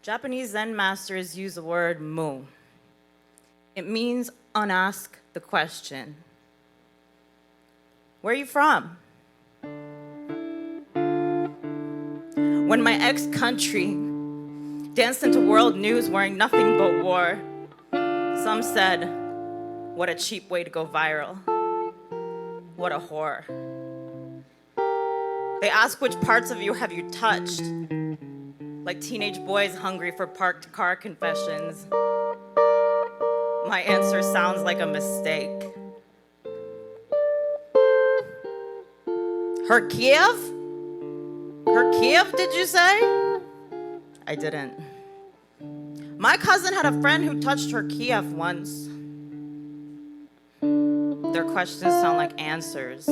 Japanese Zen masters use the word mu. It means unask the question. Where are you from? When my ex-country danced into world news wearing nothing but war, some said, what a cheap way to go viral. What a whore. They ask which parts of you have you touched, like teenage boys hungry for parked car confessions. My answer sounds like a mistake. Her Kiev? Her Kiev, did you say? I didn't. My cousin had a friend who touched her Kiev once. Their questions sound like answers.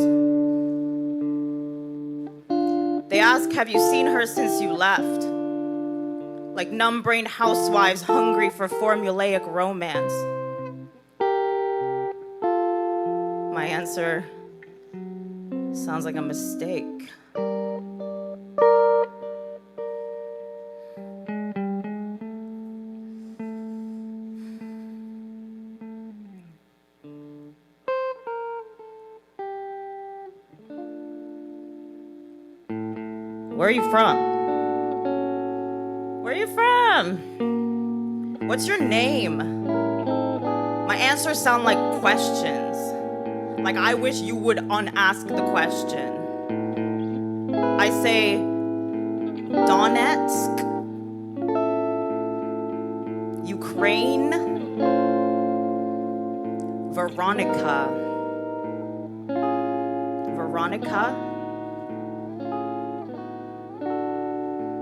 They ask, have you seen her since you left? Like numb-brained housewives hungry for formulaic romance. My answer sounds like a mistake. Where are you from? Where are you from? What's your name? My answers sound like questions. Like I wish you would unask the question. I say, Donetsk, Ukraine, Veronika.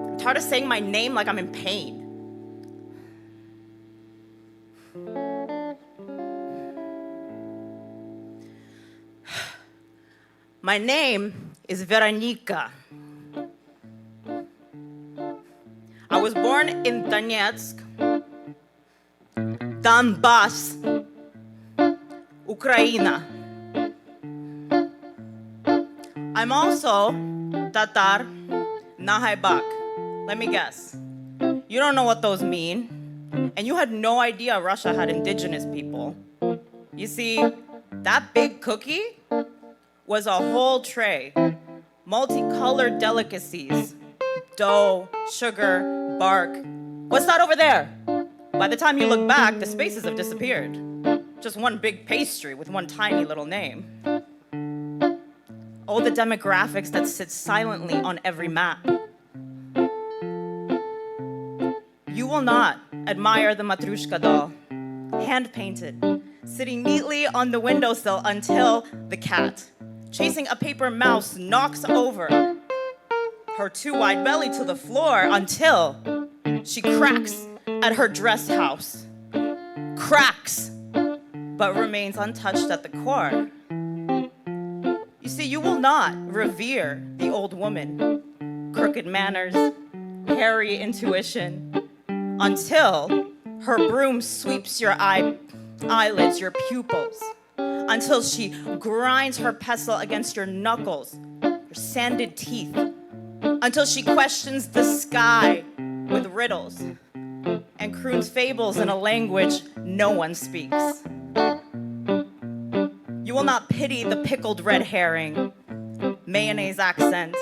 I'm tired of saying my name like I'm in pain. My name is Vironika. I was born in Donetsk, Donbass, Ukraine. I'm also Tatar, Nahaibak. Let me guess. You don't know what those mean, and you had no idea Russia had indigenous people. You see, that big cookie was a whole tray, multicolored delicacies, dough, sugar, bark. What's that over there? By the time you look back, the spaces have disappeared. Just one big pastry with one tiny little name. All the demographics that sit silently on every map. You will not admire the Matrushka doll, hand-painted, sitting neatly on the windowsill until the cat, chasing a paper mouse, knocks over her too wide belly to the floor until she cracks at her dress house. Cracks, but remains untouched at the core. You see, you will not revere the old woman, crooked manners, hairy intuition, until her broom sweeps your eyelids, your pupils, until she grinds her pestle against your knuckles, your sanded teeth, until she questions the sky with riddles and croons fables in a language no one speaks. You will not pity the pickled red herring, mayonnaise accent,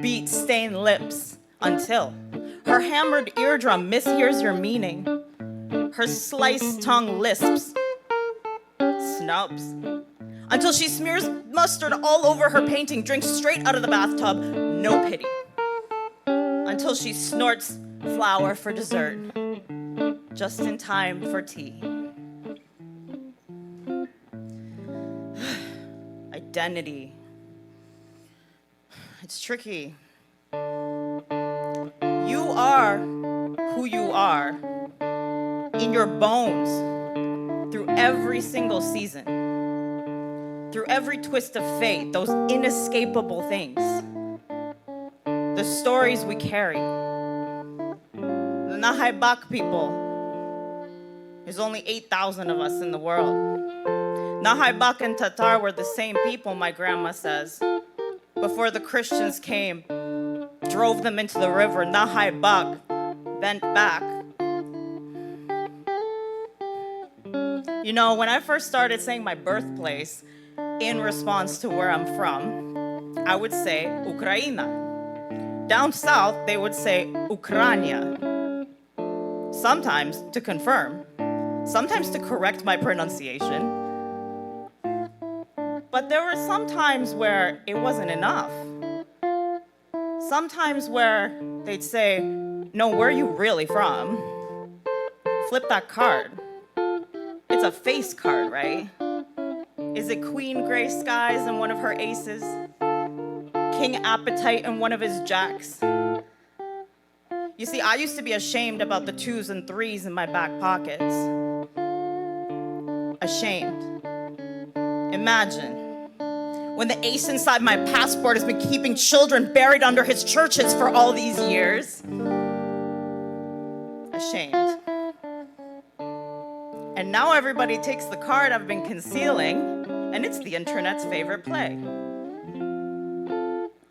beet-stained lips, until her hammered eardrum mishears your meaning, her sliced tongue lisps, snubs, until she smears mustard all over her painting, drinks straight out of the bathtub, no pity, until she snorts flour for dessert, just in time for tea. Identity. It's tricky. You are who you are in your bones through every single season, through every twist of fate, those inescapable things, the stories we carry. The Nahaibak people, there's only 8,000 of us in the world. Nahaibak and Tatar were the same people, my grandma says. Before the Christians came, drove them into the river, Nahaibak bent back. You know, when I first started saying my birthplace in response to where I'm from, I would say Ukraina. Down south, they would say Ukrania. Sometimes to confirm, sometimes to correct my pronunciation. But there were some times where it wasn't enough. Sometimes where they'd say, no, where are you really from? Flip that card. It's a face card, right? Is it Queen Gray Skies and one of her aces? King Appetite and one of his jacks? You see, I used to be ashamed about the 2s and 3s in my back pockets. Ashamed. Imagine when the ace inside my passport has been keeping children buried under his churches for all these years. Ashamed. And now everybody takes the card I've been concealing, and it's the internet's favorite play.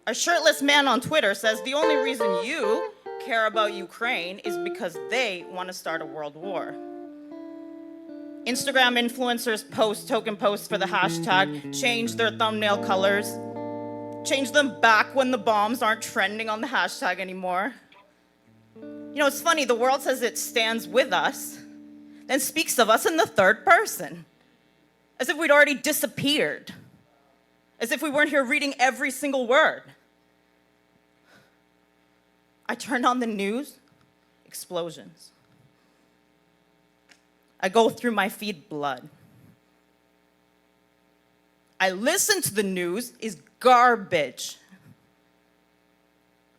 A shirtless man on Twitter says the only reason you care about Ukraine is because they want to start a world war. Instagram influencers post token posts for the hashtag, change their thumbnail colors, change them back when the bombs aren't trending on the hashtag anymore. You know, it's funny, the world says it stands with us, then speaks of us in the third person, as if we'd already disappeared, as if we weren't here reading every single word. I turned on the news, explosions. I go through my feed, blood. I listen to the news, is garbage.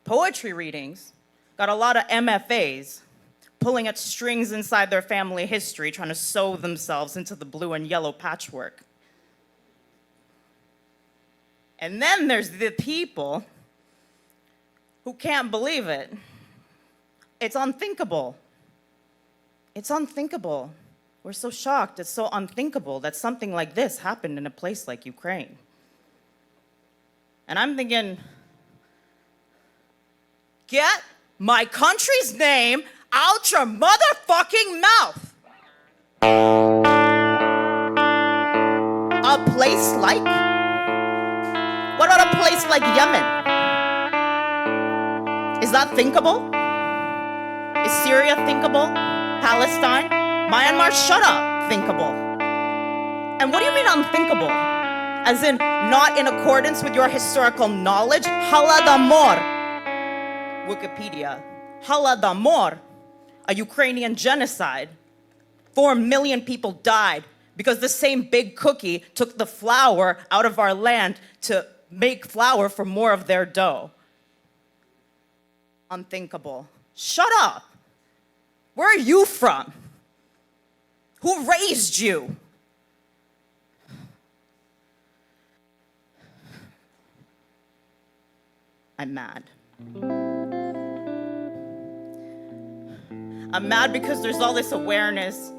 Poetry readings got a lot of MFAs pulling at strings inside their family history, trying to sew themselves into the blue and yellow patchwork. And then there's the people who can't believe it. It's unthinkable. It's unthinkable. We're so shocked. It's so unthinkable that something like this happened in a place like Ukraine. And I'm thinking, get my country's name out your motherfucking mouth. A place like? What about a place like Yemen? Is that thinkable? Is Syria thinkable? Palestine? Myanmar, shut up, thinkable. And what do you mean unthinkable? As in, not in accordance with your historical knowledge? Holodomor. Wikipedia. Holodomor, a Ukrainian genocide. 4 million people died because the same big cookie took the flour out of our land to make flour for more of their dough. Unthinkable. Shut up. Where are you from? Who raised you? I'm mad. I'm mad because there's all this awareness,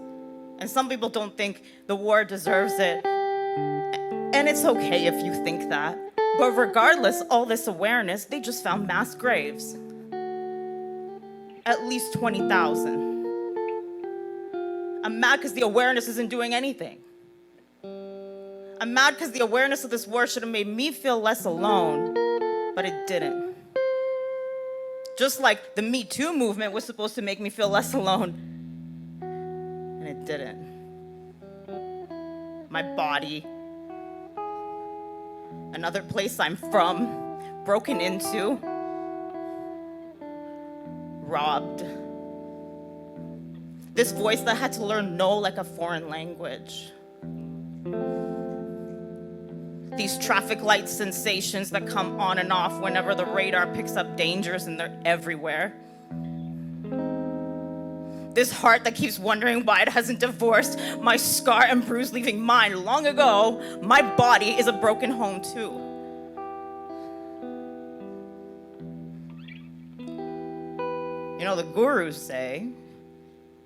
and some people don't think the war deserves it. And it's okay if you think that. But regardless, all this awareness, they just found mass graves. At least 20,000. I'm mad because the awareness isn't doing anything. I'm mad because the awareness of this war should have made me feel less alone, but it didn't. Just like the Me Too movement was supposed to make me feel less alone, and it didn't. My body, another place I'm from, broken into, robbed. This voice that had to learn no like a foreign language. These traffic light sensations that come on and off whenever the radar picks up dangers, and they're everywhere. This heart that keeps wondering why it hasn't divorced, my scar and bruise leaving mine long ago. My body is a broken home too. You know, the gurus say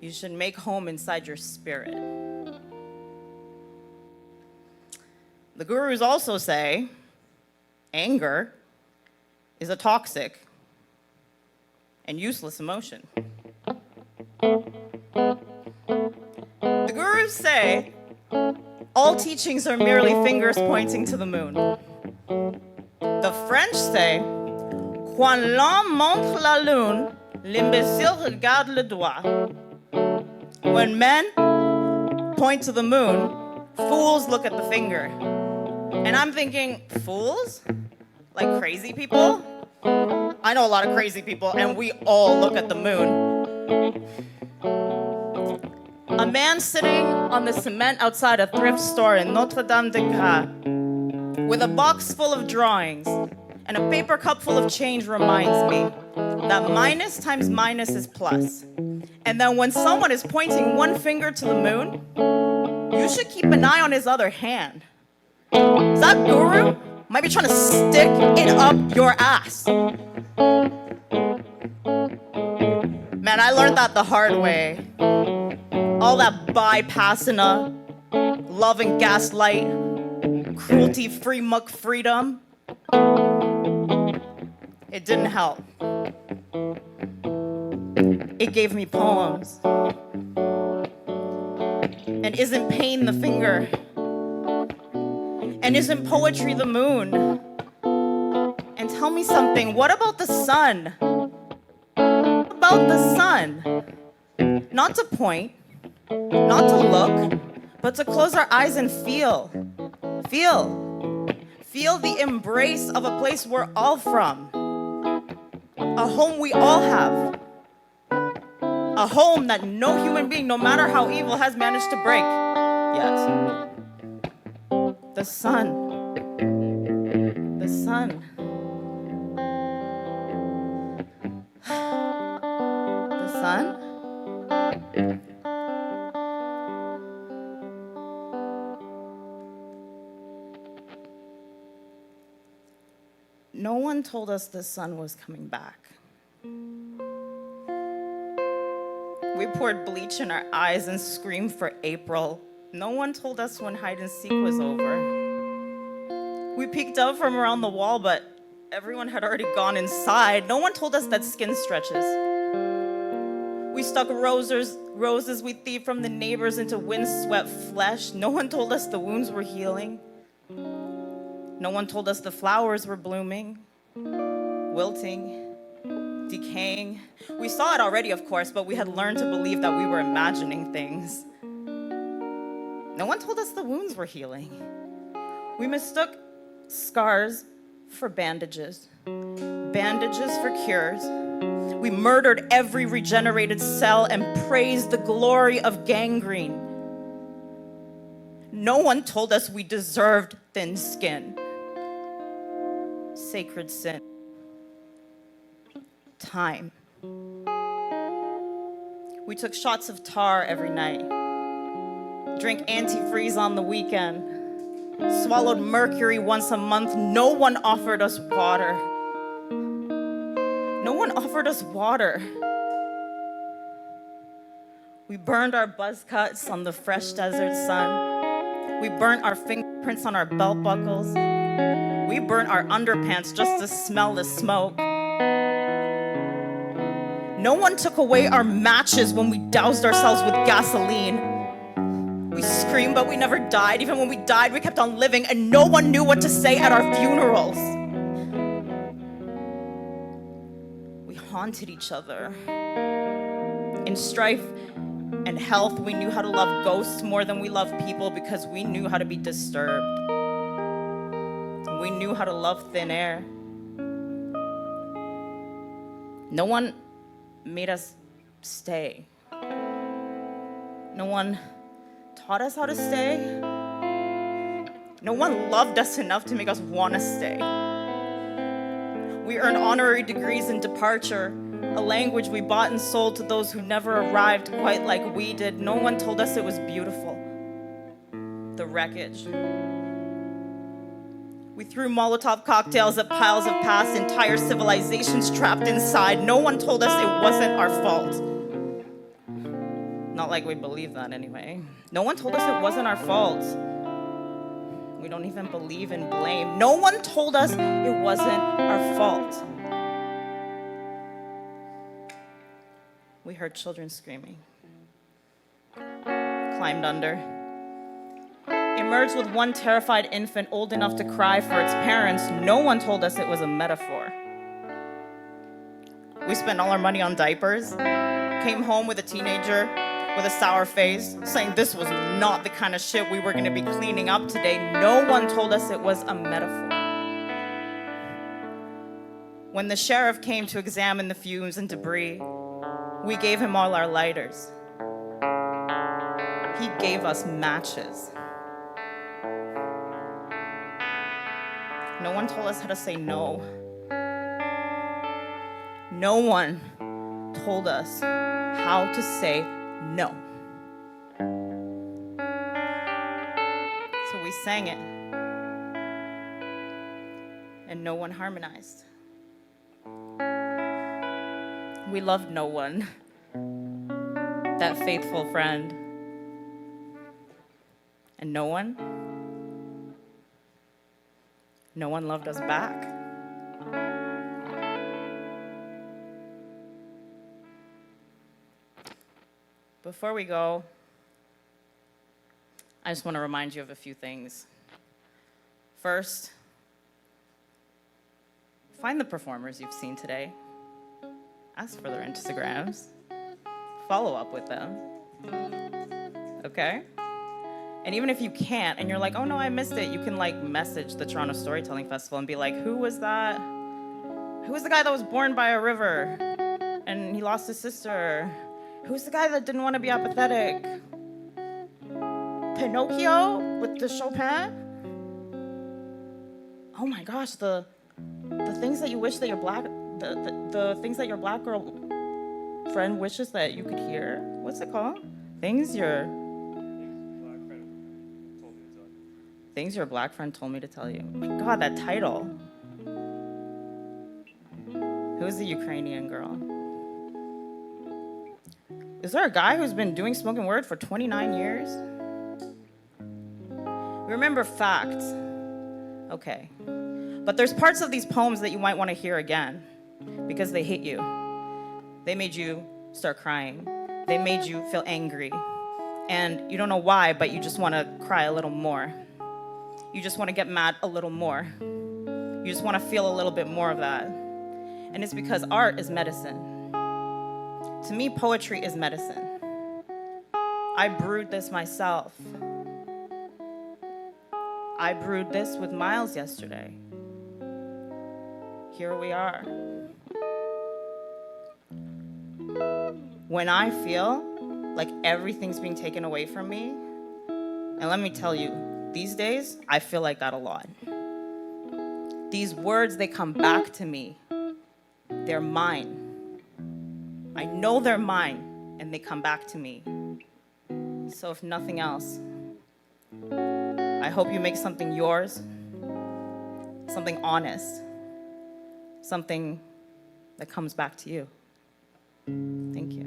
you should make home inside your spirit. The gurus also say anger is a toxic and useless emotion. The gurus say all teachings are merely fingers pointing to the moon. The French say, quand l'homme montre la lune, l'imbécile regarde le doigt. When men point to the moon, fools look at the finger. And I'm thinking, fools? Like crazy people? I know a lot of crazy people, and we all look at the moon. A man sitting on the cement outside a thrift store in Notre-Dame-des-Gras with a box full of drawings and a paper cup full of change reminds me that minus times minus is plus. And that when someone is pointing one finger to the moon, you should keep an eye on his other hand. Is that guru? Might be trying to stick it up your ass. Man, I learned that the hard way. All that bypassing love and gaslight, cruelty-free muck freedom, it didn't help. It gave me poems. And isn't pain the finger? And isn't poetry the moon? And tell me something, what about the sun? What about the sun? Not to point, not to look, but to close our eyes and feel. Feel the embrace of a place we're all from. A home we all have. A home that no human being, no matter how evil, has managed to break yet. The sun. The sun. The sun? No one told us the sun was coming back. We poured bleach in our eyes and screamed for April. No one told us when hide and seek was over. We peeked out from around the wall, but everyone had already gone inside. No one told us that skin stretches. We stuck roses we thieved from the neighbors into windswept flesh. No one told us the wounds were healing. No one told us the flowers were blooming, wilting, decaying. We saw it already, of course, but we had learned to believe that we were imagining things. No one told us the wounds were healing. We mistook scars for bandages, bandages for cures. We murdered every regenerated cell and praised the glory of gangrene. No one told us we deserved thin skin. Sacred sin. Time. We took shots of tar every night, drank antifreeze on the weekend, swallowed mercury once a month. No one offered us water. No one offered us water. We burned our buzz cuts on the fresh desert sun. We burnt our fingerprints on our belt buckles. We burnt our underpants just to smell the smoke. No one took away our matches when we doused ourselves with gasoline. We screamed, but we never died. Even when we died, we kept on living, and no one knew what to say at our funerals. We haunted each other. In strife and health, we knew how to love ghosts more than we love people because we knew how to be disturbed. We knew how to love thin air. No one made us stay. No one taught us how to stay. No one loved us enough to make us want to stay. We earned honorary degrees in departure, a language we bought and sold to those who never arrived quite like we did. No one told us it was beautiful. The wreckage. We threw Molotov cocktails at piles of past, entire civilizations trapped inside. No one told us it wasn't our fault. Not like we believe that anyway. No one told us it wasn't our fault. We don't even believe in blame. No one told us it wasn't our fault. We heard children screaming. Climbed under. Emerged with one terrified infant old enough to cry for its parents. No one told us it was a metaphor. We spent all our money on diapers. Came home with a teenager with a sour face, saying this was not the kind of shit we were going to be cleaning up today. No one told us it was a metaphor. When the sheriff came to examine the fumes and debris, we gave him all our lighters. He gave us matches. No one told us how to say no. No one told us how to say no. So we sang it, and no one harmonized. We loved no one, that faithful friend, and no one loved us back. Before we go, I just want to remind you of a few things. First, find the performers you've seen today. Ask for their Instagrams. Follow up with them. Okay? And even if you can't, and you're like, oh no, I missed it, you can message the Toronto Storytelling Festival and be like, who was that? Who was the guy that was born by a river and he lost his sister? Who's the guy that didn't want to be apathetic? Pinocchio with the Chopin? Oh my gosh, the things that you wish that your the things that your black girl friend wishes that you could hear. What's it called? Things your black friend told me to tell you. Oh my God, that title. Who's the Ukrainian girl? Is there a guy who's been doing spoken word for 29 years? Remember facts. Okay. But there's parts of these poems that you might want to hear again because they hit you. They made you start crying. They made you feel angry. And you don't know why, but you just want to cry a little more. You just want to get mad a little more. You just want to feel a little bit more of that. And it's because art is medicine. To me, poetry is medicine. I brewed this myself. I brewed this with Miles yesterday. Here we are. When I feel like everything's being taken away from me, and let me tell you, these days, I feel like that a lot. These words, they come back to me. They're mine. I know they're mine, and they come back to me. So if nothing else, I hope you make something yours, something honest, something that comes back to you. Thank you.